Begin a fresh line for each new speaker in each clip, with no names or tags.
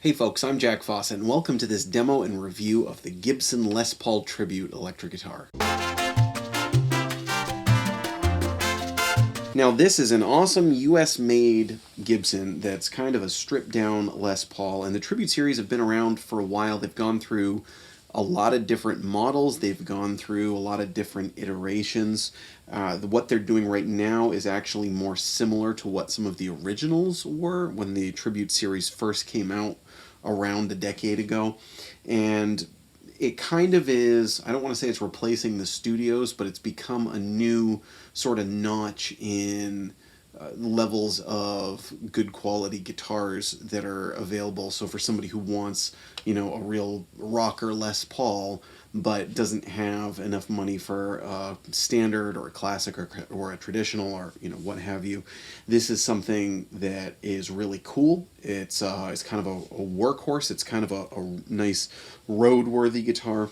Hey folks, I'm Jack Fossett, and welcome to this demo and review of the Gibson Les Paul Tribute electric guitar. Now this is an awesome US-made Gibson that's kind of a stripped-down Les Paul, and the Tribute series have been around for a while. They've gone through a lot of different models, they've gone through a lot of different iterations. What they're doing right now is actually more similar to what some of the originals were when the Tribute series first came out around a decade ago. And it kind of is, I don't want to say it's replacing the studios, but it's become a new sort of notch in levels of good quality guitars that are available. So for somebody who wants, you know, a real rocker Les Paul, but doesn't have enough money for a standard or a classic or a traditional or, you know, what have you, this is something that is really cool. It's kind of a workhorse. It's kind of a nice road-worthy guitar.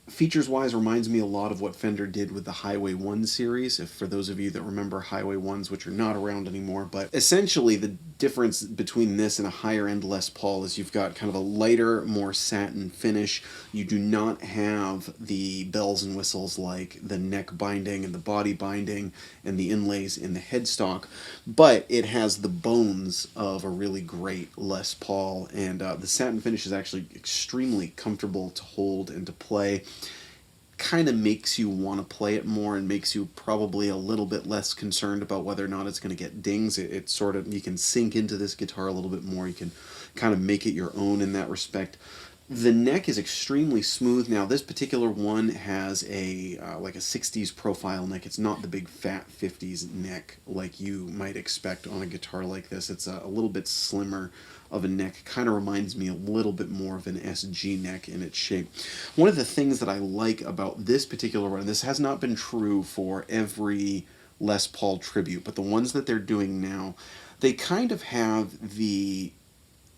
Features-wise, reminds me a lot of what Fender did with the Highway 1 series, if for those of you that remember Highway 1s, which are not around anymore. But essentially, the difference between this and a higher-end Les Paul is you've got kind of a lighter, more satin finish. You do not have the bells and whistles like the neck binding and the body binding and the inlays in the headstock, but it has the bones of a really great Les Paul, and the satin finish is actually extremely comfortable to hold and to play. Kind of makes you want to play it more and makes you probably a little bit less concerned about whether or not it's going to get dings. It sort of, you can sink into this guitar a little bit more. You can kind of make it your own in that respect. The neck is extremely smooth. Now this particular one has a like a 60s profile neck. It's not the big fat 50s neck like you might expect on a guitar like this. It's a little bit slimmer of a neck. Kind of reminds me a little bit more of an SG neck in its shape. One of the things that I like about this particular one, this has not been true for every Les Paul Tribute, but the ones that they're doing now, they kind of have the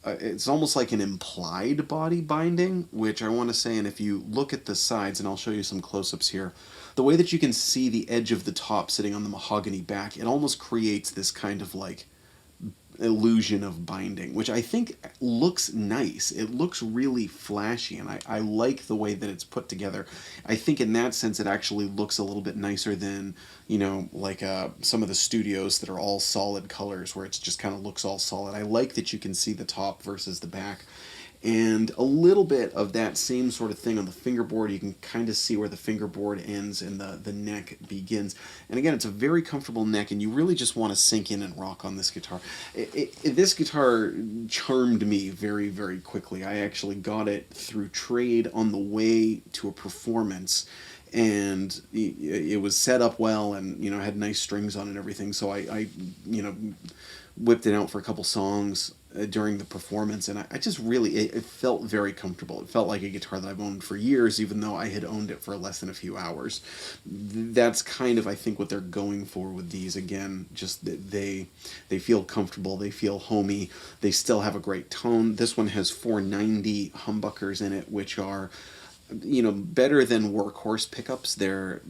it's almost like an implied body binding, which I want to say, and if you look at the sides, and I'll show you some close-ups here, the way that you can see the edge of the top sitting on the mahogany back, it almost creates this kind of like illusion of binding, which I think looks nice. It looks really flashy, and I like the way that it's put together. I think in that sense it actually looks a little bit nicer than, you know, like some of the studios that are all solid colors where it's just kind of looks all solid. I like that you can see the top versus the back. And a little bit of that same sort of thing on the fingerboard. You can kind of see where the fingerboard ends and the neck begins. And again, it's a very comfortable neck, and you really just want to sink in and rock on this guitar. This guitar charmed me very, very quickly. I actually got it through trade on the way to a performance, and it was set up well, and, you know, had nice strings on it and everything. So I you know, whipped it out for a couple songs, during the performance, and I just really, it felt very comfortable. It felt like a guitar that I've owned for years, even though I had owned it for less than a few hours. That's kind of, I think, what they're going for with these. Again, just that they feel comfortable, they feel homey, they still have a great tone. This one has 490 humbuckers in it, which are, you know, better than workhorse pickups. They're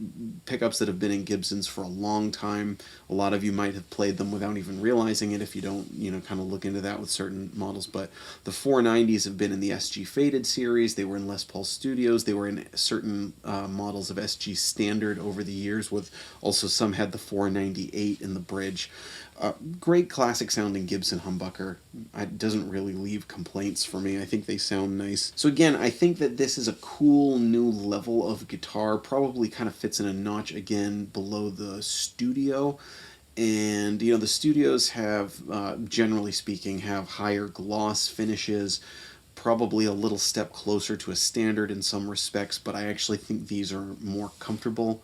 pickups that have been in Gibsons for a long time. A lot of you might have played them without even realizing it if you don't, you know, kind of look into that with certain models. But the 490s have been in the SG Faded series. They were in Les Paul Studios. They were in certain models of SG Standard over the years, with also some had the 498 in the bridge. Great classic sounding Gibson humbucker. It doesn't really leave complaints for me. I think they sound nice. So again, I think that this is a cool new level of guitar. Probably kind of fits in a notch again below the Studio. And, you know, the Studios have, generally speaking, have higher gloss finishes, probably a little step closer to a Standard in some respects, but I actually think these are more comfortable.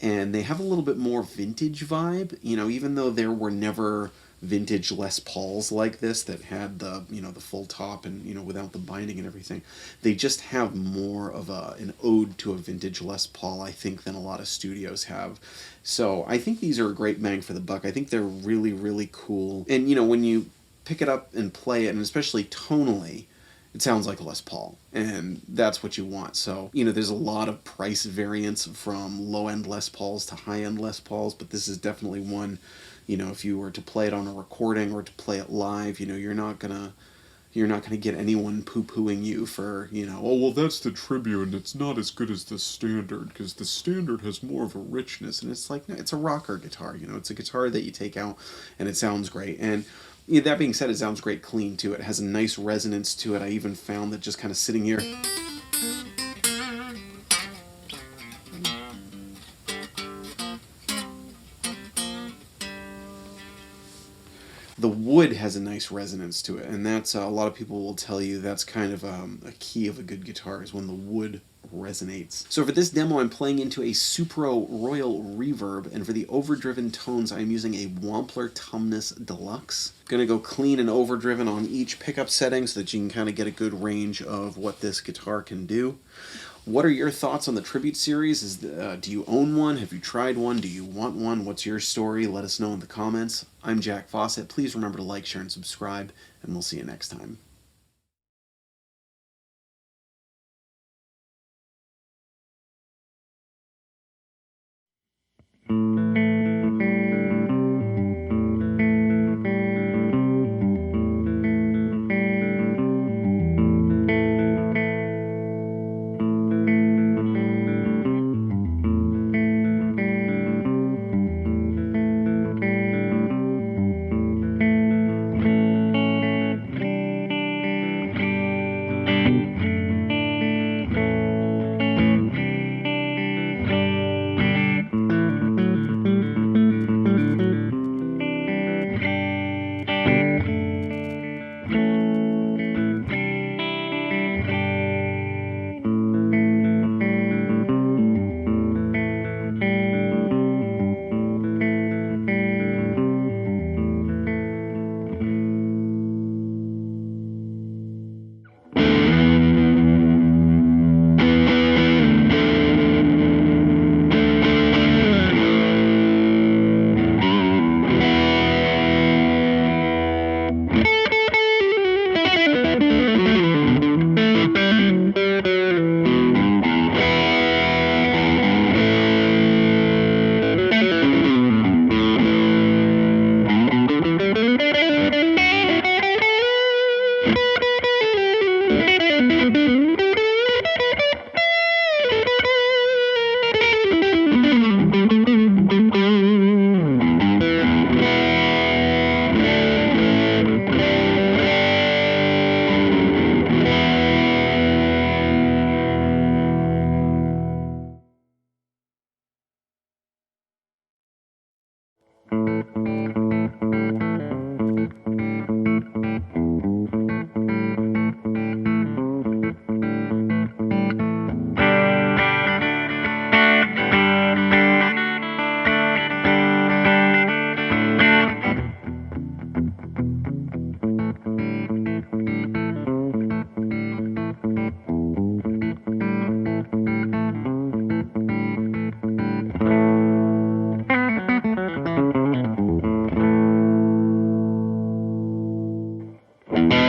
And they have a little bit more vintage vibe, you know, even though there were never vintage Les Pauls like this that had the, you know, the full top and, you know, without the binding and everything. They just have more of an ode to a vintage Les Paul, I think, than a lot of Studios have. So I think these are a great bang for the buck. I think they're really, really cool. And, you know, when you pick it up and play it, and especially tonally, it sounds like a Les Paul, and that's what you want. So, you know, there's a lot of price variance from low-end Les Pauls to high-end Les Pauls, but this is definitely one, you know, if you were to play it on a recording or to play it live, you know, you're not gonna get anyone poo-pooing you for, you know, oh, well, that's the Tribute, and it's not as good as the Standard, because the Standard has more of a richness. And it's like, no, it's a rocker guitar, you know, it's a guitar that you take out, and it sounds great. And yeah, that being said, it sounds great clean, too. It has a nice resonance to it. I even found that just kind of sitting here, the wood has a nice resonance to it, and that's a lot of people will tell you that's kind of a key of a good guitar, is when the wood resonates. So for this demo, I'm playing into a Supro Royal Reverb, and for the overdriven tones, I'm using a Wampler Tumnus Deluxe. I'm gonna go clean and overdriven on each pickup setting so that you can kind of get a good range of what this guitar can do. What are your thoughts on the Tribute series? Do you own one? Have you tried one? Do you want one? What's your story? Let us know in the comments. I'm Jack Fossett. Please remember to like, share, and subscribe, and we'll see you next time.
you.